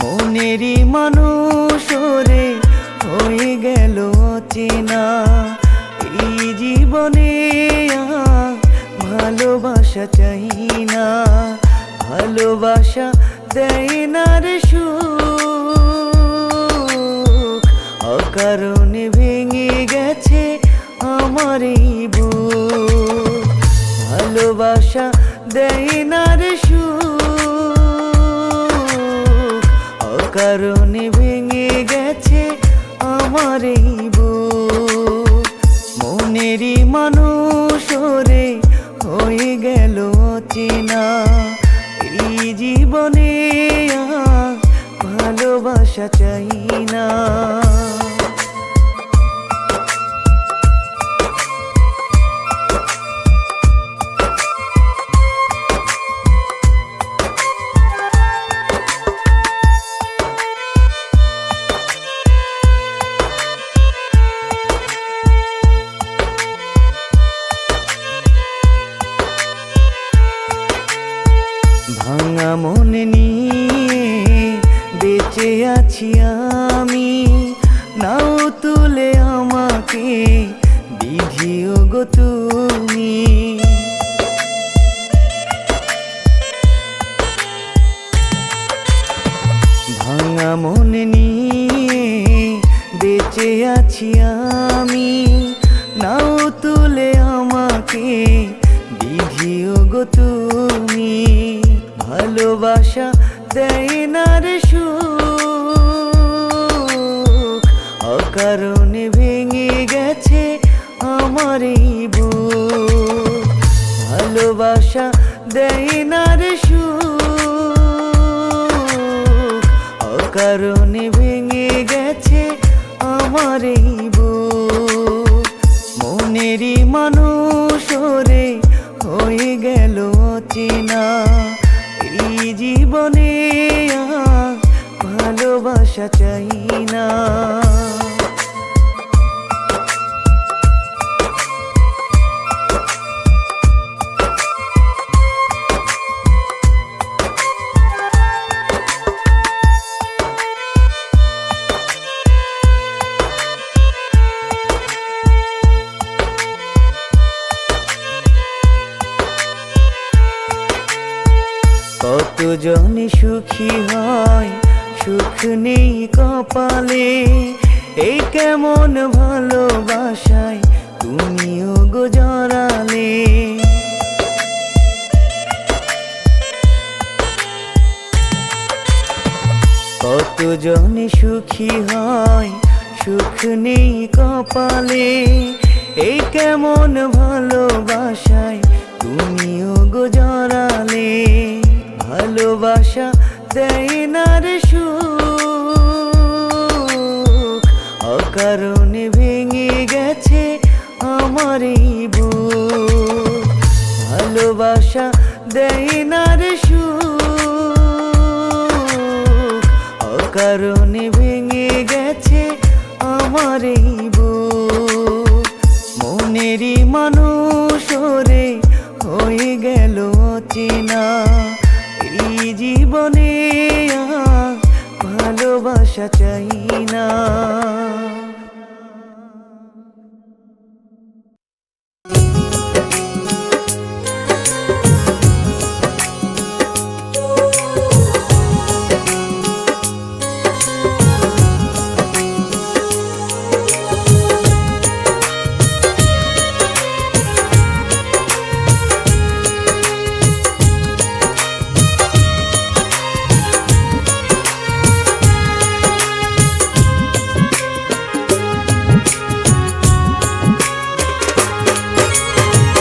মনেরই মানুষ রে হয়ে গেল চেনা, এই জীবনে ভালোবাসা চাই না, ভালোবাসা দেয় না রে সুখ, অকারণে ভেঙে গেছে আমার এই বুক, ভালোবাসা দেয় না রে সুখ, অকারণে ভেঙে গেছে আমার এই বুক। মনেরই মানুষ রে হয়ে গেল চেনা, এই জীবনে ভালোবাসা চাই না। ভাঙা মন নিয়ে বেঁচে আছি আমি, নাও তুলে আমাকে বিধিও গো তুমি। ভাঙা মন নিয়ে বেঁচে আছি আমি, নাও তুলে আমাকে বিধিও গো তুমি। ভালোবাসা দেয় না রে সুখ, অকারণে ভেঙে গেছে আমার এই বুক, ভালোবাসা দেয় না রে সুখ, অকারণে ভেঙে গেছে আমার এই বুক। মনেরই মানুষ রে হয়ে গেল চেনা, এই জীবনে ভালোবাসা চাই না। কতজনে সুখী হয় সুখ নেই কপালে, এই কেমন ভালোবাসায় তুমিও গো জড়ালে। কতজনে সুখী হয় সুখ নেই কপালে, এই কেমন ভালোবাসায় তুমিও গো জড়ালে। ভালোবাসা দেয় না রে সুখ, অকারণে ভেঙে গেছে আমার এই বুক, ভালোবাসা দেয় না রে সুখ, অকারণে ভেঙে গেছে আমার এই বুক। মনেরই মানুষ রে হয়ে গেল চেনা, এই জীবনে ভালোবাসা চাই না।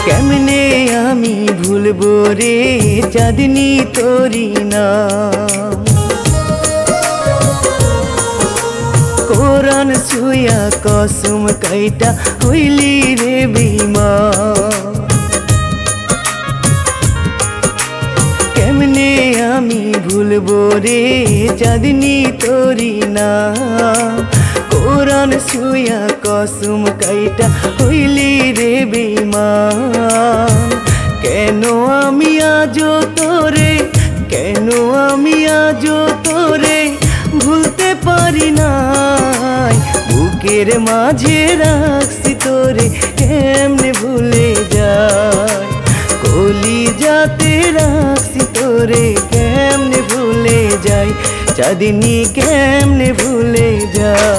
কেমনে আমি ভুলবো রে চাঁদনি তোরি নাম, কোরআন ছুঁয়া কসম কাইটা হইলি রে বেঈমান। কেমনে আমি ভুলবো রে চাঁদনি তোরি নাম, কোরআন ছুঁয়া কসম কাইটা হইলি রে বেঈমান। কেন আমি আজও তোরে, কেন আমি আজও তোরে ভুলতে পারি নাই, বুকের মাঝে রাখছি তোরে কেমনে ভুলে যায়, কলিজাতে রাখছি তোরে কেমনে ভুলে যাই, চাঁদনি কেমনে ভুলে যায়।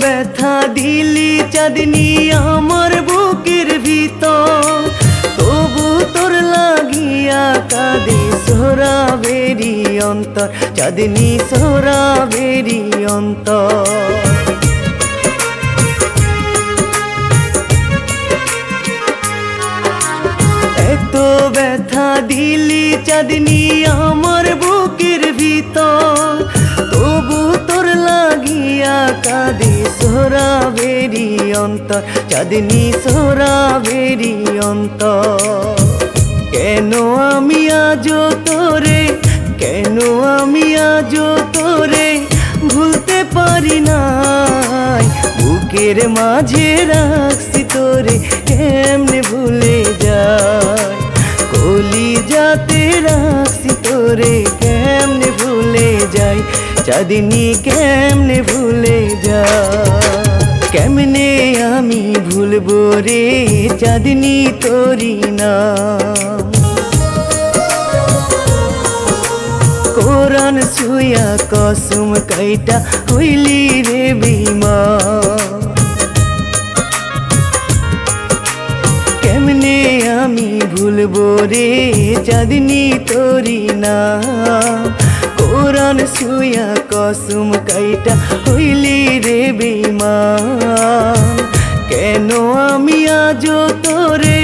ব্যথা দিলি চাঁদনি আমার বুকের ভিতর, তবু তোর লাগিয়া কাঁদে সোহরা বেরি অন্তর, চাঁদনি সোহরা বেরি অন্তর। এত ব্যথা দিলি চাঁদনি আমার বুকের ভিতর, তবু তোর লাগিয়া কাঁদে সোহরা বেরি অন্তর, চাঁদনি সোহরা বেরি অন্তর। কেন আমি আজও তোরে, কেন আমি আজও তোরে ভুলতে পারি নাই, বুকের মাঝে রাখছি তোরে কেমনে ভুলে যায়, কলিজাতে রাখছি তোরে কেমনে ভুলে যাই, চাঁদনি কেমনে ভুলে যায়। কেমনে আমি ভুলবো রে চাঁদনি তোরি নাম, কোরআন ছুঁয়া কসম কাইটা হইলি রে বেঈমান। কেমনে আমি ভুলবো রে চাঁদনি তোরি নাম, কোরআন ছুঁয়া কসম কাইটা হইলি রে বেঈমান। কেন আমি আজও তোরে,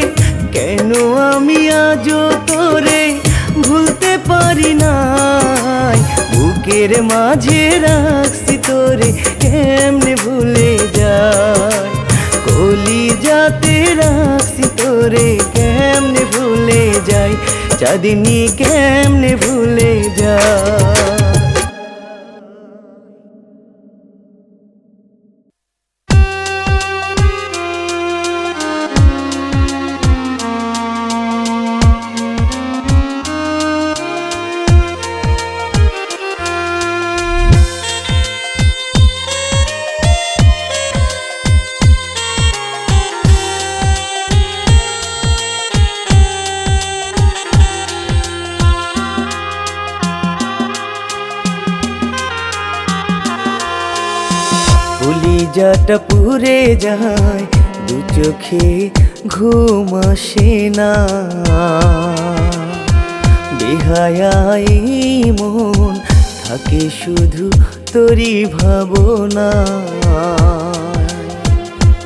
কেন আমি আজও তোরে ভুলতে পারি নাই, বুকের মাঝে রাখছি তোরে কেমনে ভুলে যায়, কলিজাতে রাখছি তোরে কেমনে ভুলে যাই, চাঁদনি কেমনে ভুলে যায়। কলিজাটা পুড়ে যায় দু চোখে ঘুম আসে না, বেহায়াই মন থাকে শুধু তোরি ভাবনা,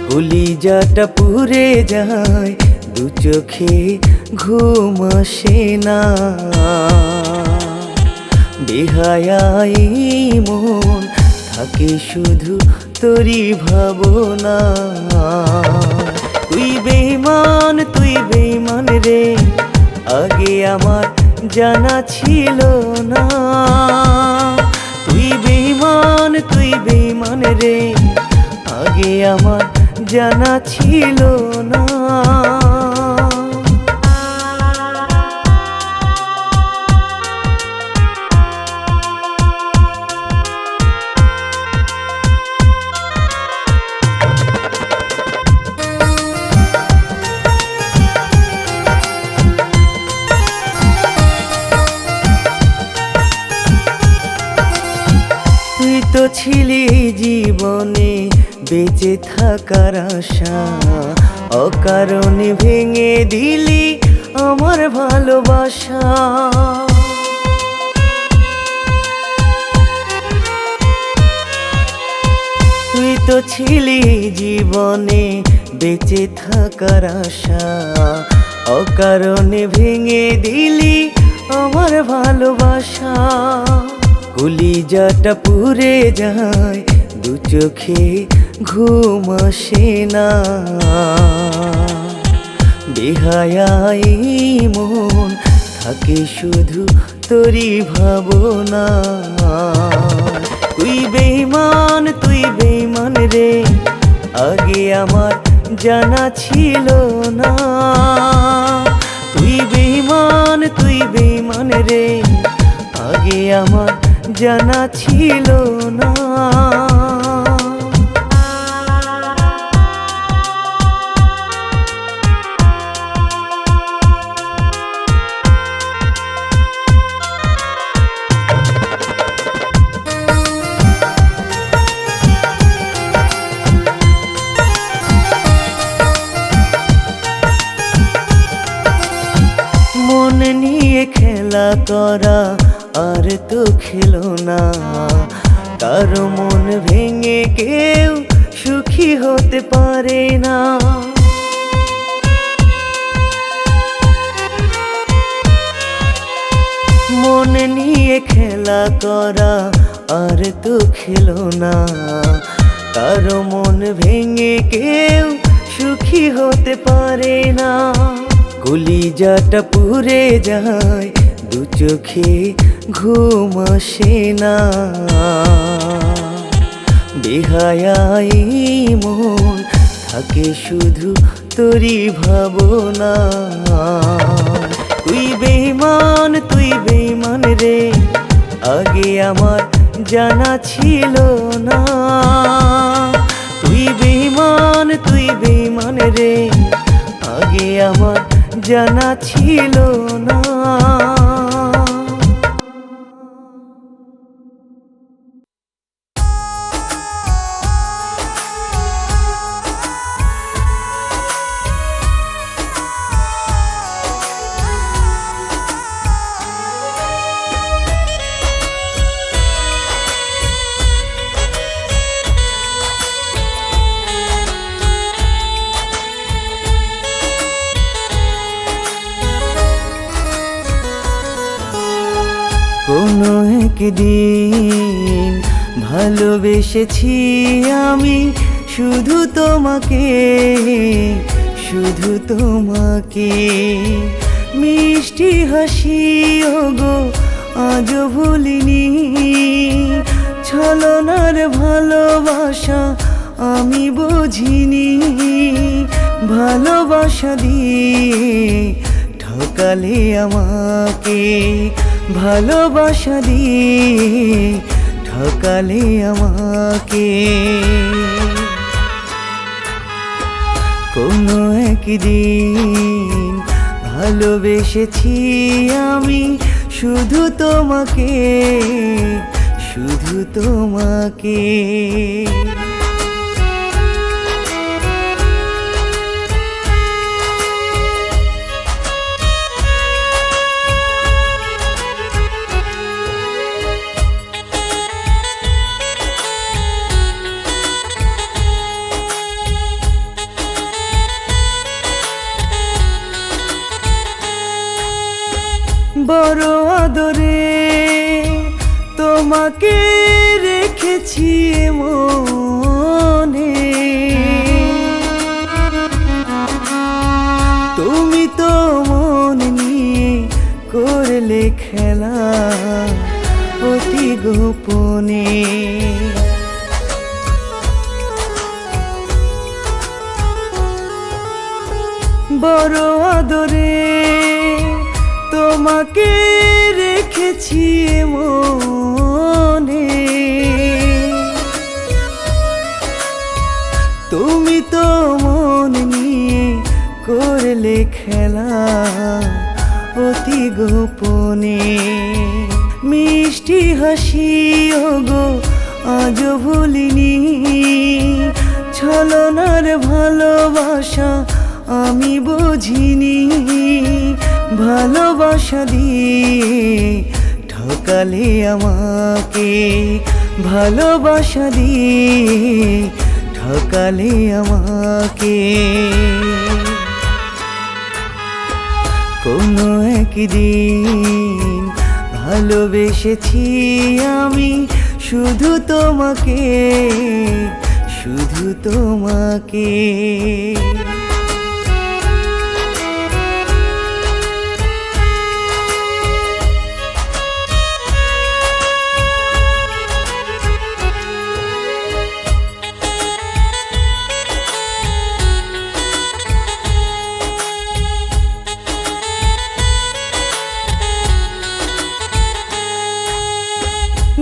কলিজাটা পুড়ে যায় দু চোখে ঘুম আসে না, বেহায়াই মন থাকে শুধু তোরি ভাবনা। তুই বেঈমান, তুই বেঈমান রে, আগে আমার জানা ছিল না, তুই বেঈমান, তুই বেঈমান রে, আগে আমার জানা ছিল না। তো ছিলি জীবনে বেঁচে থাকার আশা অকারণে ভেঙে দিলি আমার ভালোবাসা। তুই তো ছিলি জীবনে বেঁচে থাকার আশা অকারণে ভেঙে দিলি আমার ভালোবাসা। কলিজাটা পুড়ে যায় দু চোখে ঘুম আসে না, বেহায়াই মন থাকে শুধু তোরই ভাবনা। তুই বেঈমান রে, আগে আমার জানা ছিল না। তুই বেঈমান রে, আগে আমার জানা ছিল না। মন নিয়ে খেলা করা আর তো খেলো না, কারো মন ভেঙে কেউ সুখী হতে পারে না। মন নিয়ে খেলা করা আর তো খেলো না, কারো মন ভেঙে কেউ সুখী হতে পারে না। কলিজাটা পুড়ে যায় দু চোখে ঘুম আসে না, বেহায়াই মন থাকে শুধু তোরই ভাবনা। তুই বেঈমান রে, আগে আমার জানা ছিল না। তুই বেঈমান রে, আগে আমার জানা ছিল না। কোনো একদিন ভালোবেসেছি আমি শুধু তোমাকে, মিষ্টি হাসি ওগো আজও ভুলিনি। ছলনার ভালোবাসা আমি বুঝিনি, ভালোবাসা দিয়ে ঠকালে আমাকে, ভালোবাসা দিয়ে ঠকালে আমাকে। কোনো একদিন ভালোবেসেছি আমি শুধু তোমাকে। বড় আদরে তোমাকে রেখেছি মনে, তুমি তো মন নিয়ে করলে খেলা অতি গোপনে। বড় আদরে তোমাকে রেখেছি মনে, তুমি তো মন নিয়ে করলে খেলা অতি গোপনে। মিষ্টি হাসি ওগো আজও ভুলিনি, ছলনার ভালোবাসা আমি বুঝিনি, ভালোবাসা দিয়ে ঠকালে আমাকে, ভালোবাসা দিয়ে ঠকালে আমাকে। কোনো একদিন ভালোবেসেছি আমি শুধু তোমাকে, শুধু তোমাকে।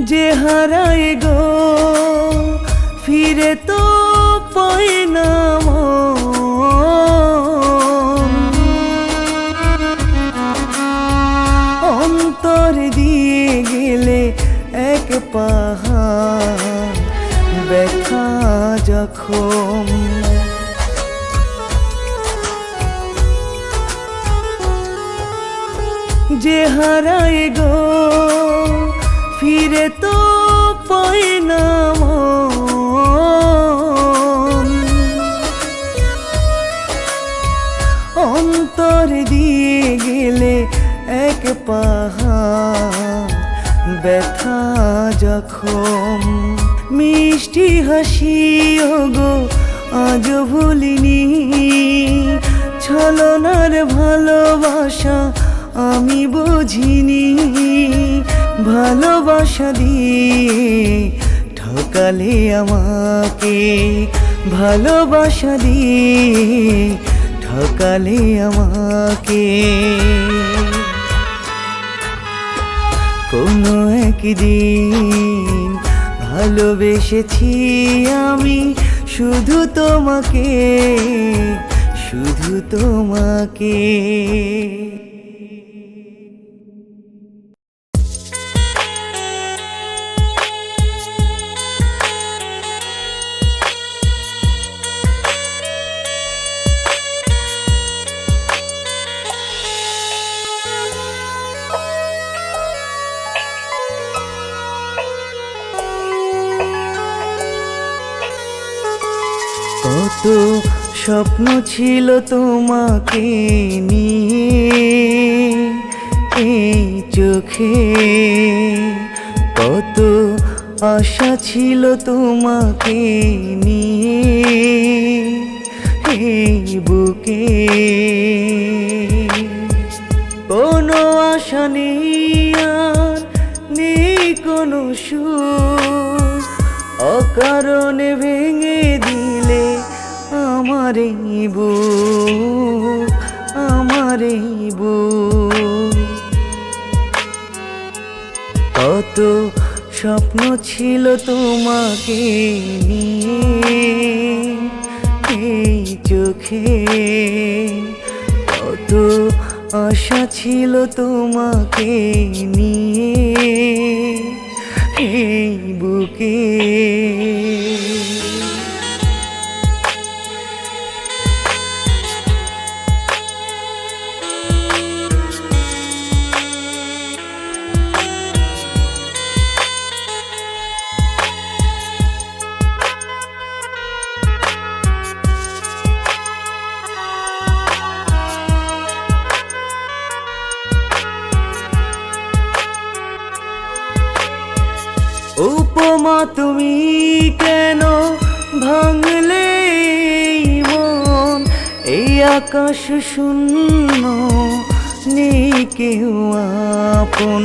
যে হারায় গো ফিরে তো পাই না মন, অন্তর দিয়ে গেলে এক পাহাড় ব্যথা যখন। যে হারায় গো ফিরে তো পাই না মন, অন্তর দিয়ে গেলে এক পাহাড় ব্যথা যখন। মিষ্টি হাসি ওগো আজ ভুলিনি, ছলনার ভালোবাসা আমি বুঝিনি, ভালোবাসা দিয়ে ঠকালে আমাকে, ভালোবাসা দিয়ে ঠকালে আমাকে। কোনো একদিন ভালোবেসেছি আমি শুধু তোমাকে, শুধু তোমাকে। কত স্বপ্ন ছিল তোমাকে নিয়ে এই চোখে, কত আশা ছিল তোমাকে নিয়ে এই বুকে। কোনো আশা নেই আর নেই কোনো সুখ, অকারণে ভেঙে দিলে আমার এই বুক, আমার এই বুক। কত স্বপ্ন ছিল তোমাকে নিয়ে এই চোখে, কত আশা ছিল তোমাকে নিয়ে এই বুকে। উপমা তুমি কেন ভাঙলে মন, এই আকাশ শূন্য নেই কেউ আপন।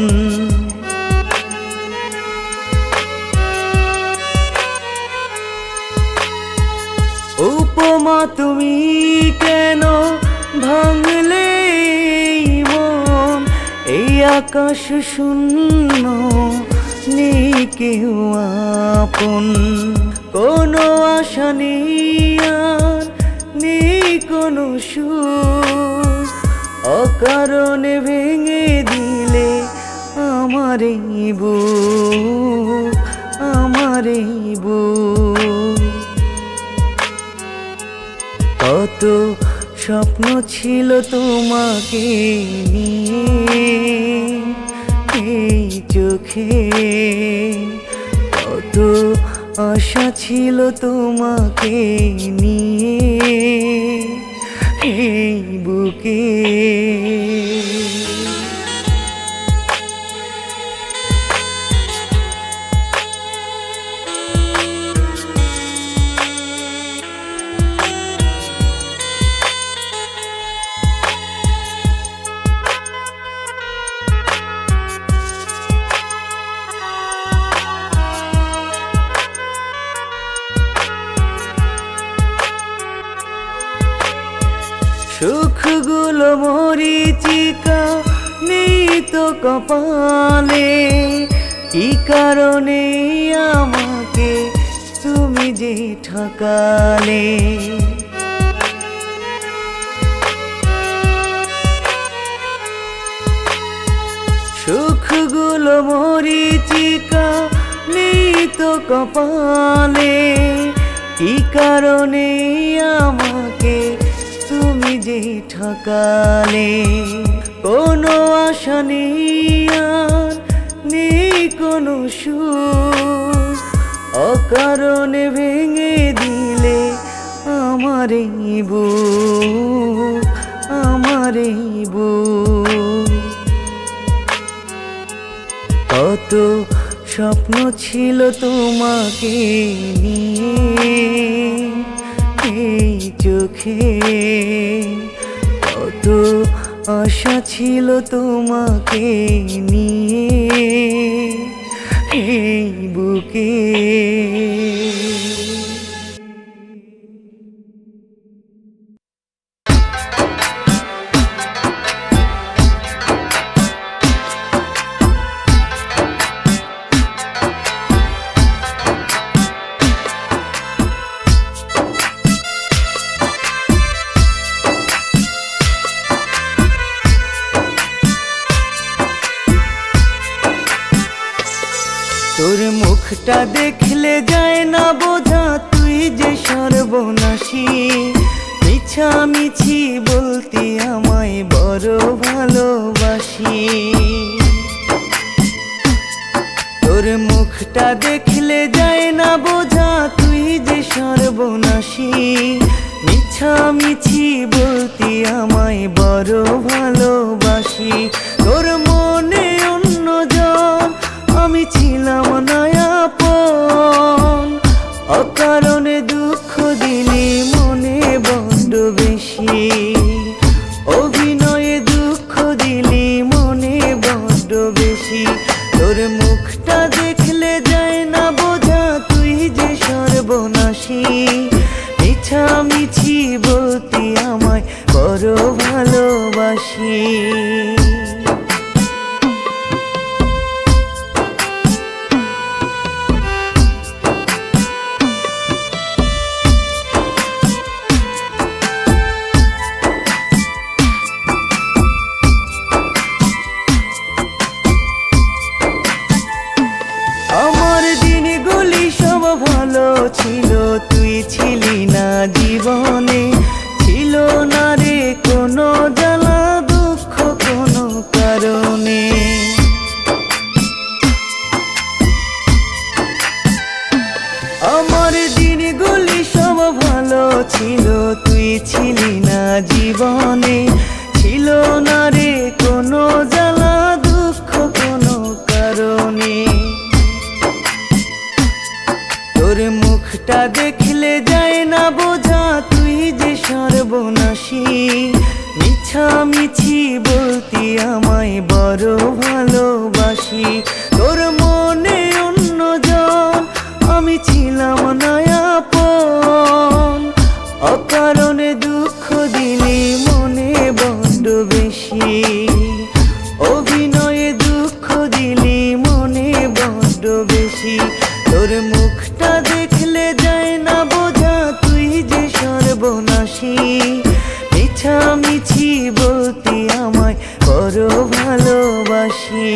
উপমা তুমি কেন ভাঙলে মন, এই আকাশ শূন্য নেই কেউ আপন। কোনো আশা নেই আর নেই কোনো সুখ, অকারণে ভেঙে দিলে আমার এই বুক, আমার এই বুক। স্বপ্ন ছিল তোমাকে নিয়ে এই চোখে, কত আশা ছিল তোমাকে নিয়ে এই বুকে। সুখগুলো মরীচিকা নেই তো কপালে, কি কারণে আমাকে তুমি যে ঠকালে। সুখগুলো মরীচিকা নেই তো কপালে, কি কারণে আমাকে তুমি যে ঠকালে। কোনো আশা নেই আর নেই কোনো সুখ, অকারণে ভেঙে দিলে আমার এই বুক, আমার এই বুক। কত স্বপ্ন ছিল তোমাকে নিয়ে এই চোখে, কত আশা ছিল তোমাকে নিয়ে এই বুকে। তোর মুখটা দেখলে যায় না বোঝা তুই যে সর্বনাশী, মিছামিছি বলতে আমায় বড় ভালোবাসি। তোর মুখটা দেখলে যায় না বোঝা তুই যে সর্বনাশী, মিছামিছি বলতে আমায় বড় ভালোবাসি। তোর মনে অন্যজন আমি ছিলাম না আপন, অকারণে দুঃখ দিলি মনে বড্ড বেশি, অভিনয়ে দুঃখ দিলি মনে বড্ড বেশি। তোর মুখটা দেখলে যায় না বোঝা তুই যে সর্বনাশী, মিছামিছি বলতে আমায় বড় ভালোবাসি। আমার দিনগুলি সব ভালো ছিল, তুই ছিলি না জীবনে, ছিল না রে কোনো জ্বালা দুঃখ কোনো কারণে। আমার দিনগুলি সব ভালো ছিল, তুই ছিলি না জীবনে, ছিল না রে কোনো জ্বালা দুঃখ কোনো কারণে। তোর মুখটা দেখলে যায় না বোঝা তুই যে সর্বনাশী, মিছামিছি বলতে আমায় বড় ভালোবাসি। তোর মনে অন্যজন আমি ছিলাম না আপন, অকারণে দুঃখ দিলি মনে বড্ড বেশি, অভিনয়ে দুঃখ দিলি মনে বড্ড বেশি। তোর মুখটা দেখলে যায় না বোঝা তুই যে সর্বনাশী, মিছামিছি বলতে আমায় বড় ভালোবাসি।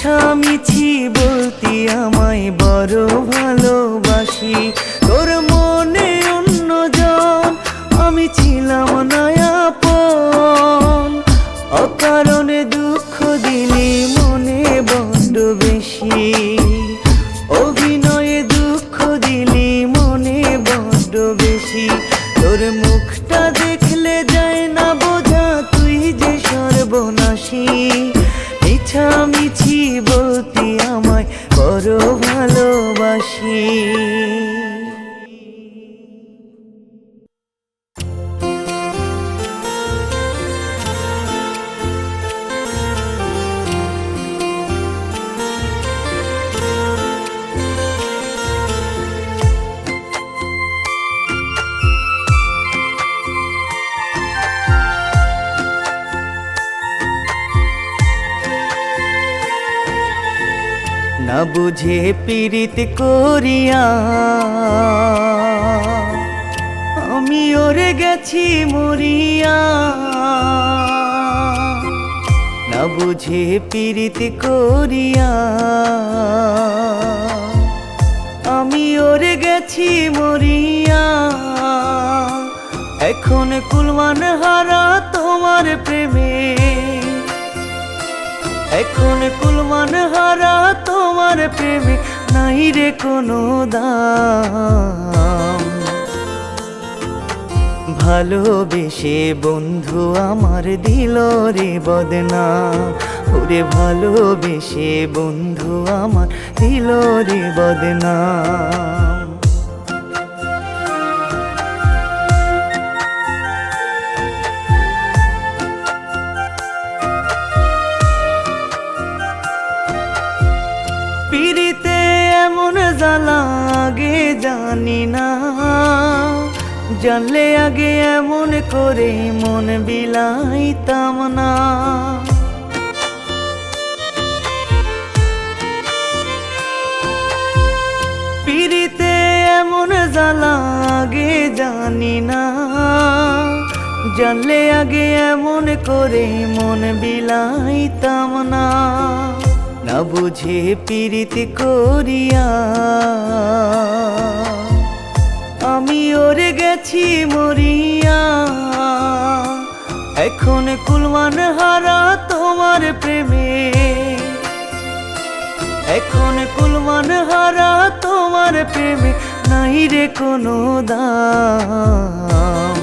মিছামিছি বলতি আমায় বড় ভালোবাসি, তোর মনে অন্যজন, আমি ছিলাম না আপন। অকারণে দুঃখ দিলি মনে বড্ড বেশি, অভিনয়ে দুঃখ দিলি মনে বড্ড বেশি। তোর মুখটা দেখলে যায় না বোঝা তুই যে সর্বনাশী। মিছামিছি বলতি আমায় বড় ভালোবাসি। না বুঝে পীড়িত করিয়া আমি ওরে গেছি মরিয়া, না বুঝে পীড়িত করিয়া আমি ওরে গেছি মরিয়া। এখন কুলমান হারা তোমার প্রেমে, এখন কুলমান হারা তোমার প্রেমে নাই রে কোনো দাম। ভালোবেসে বন্ধু আমার দিল রে বদনাম, ওরে ভালোবেসে বন্ধু আমার দিল রে বদনাম। পিরিতে এমন জ্বালা আগে জানি না, জানলে আগে এমন করে মন বিলাইতাম না। পিরিতে এমন জ্বালা আগে জানি না, জানলে আগে এমন করে মন বিলাইতাম না। না বুঝে পীড়িত করিয়া আমি ওরে গেছি মরিয়া। এখন কুলমান হারা তোমার প্রেমে, এখন কুলমান হারা তোমার প্রেমে নাই রে কোনো দাম।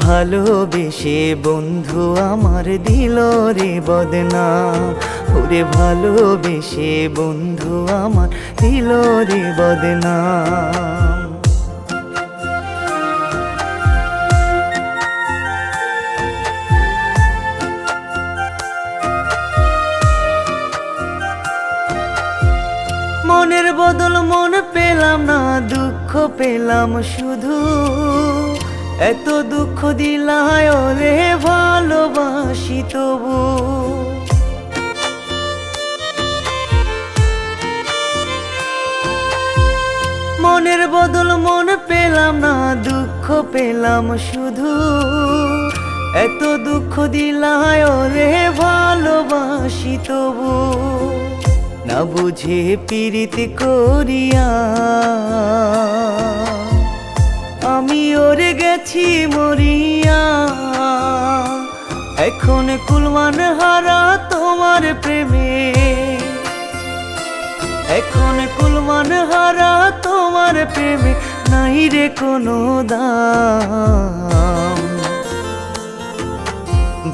ভালোবেসে বন্ধু আমার দিল রে বদনাম, ওরে ভালোবেসে বন্ধু আমার দিল রে বদনাম। মনের বদল মন পেলাম না, দুঃখ পেলাম শুধু। এত দুঃখ দিলায় ওরে ভালোবাসি তবু। মনের বদল মন পেলাম না, দুঃখ পেলাম শুধু। এত দুঃখ দিলায় ওরে ভালোবাসি তবু। না বুঝে পীড়িত করিয়া আমি ওরে গেছি মরিয়া। এখন কুলমান হারা তোমার প্রেমে, এখন কুলমান হারা তোমার প্রেমে নাই রে কোনো দাম।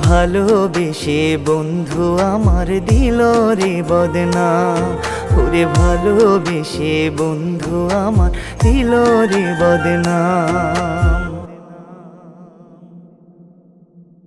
ভালোবেসে বন্ধু আমার দিল রে বদনাম, ওরে ভালোবেসে বন্ধু আমার দিল রে বদনাম।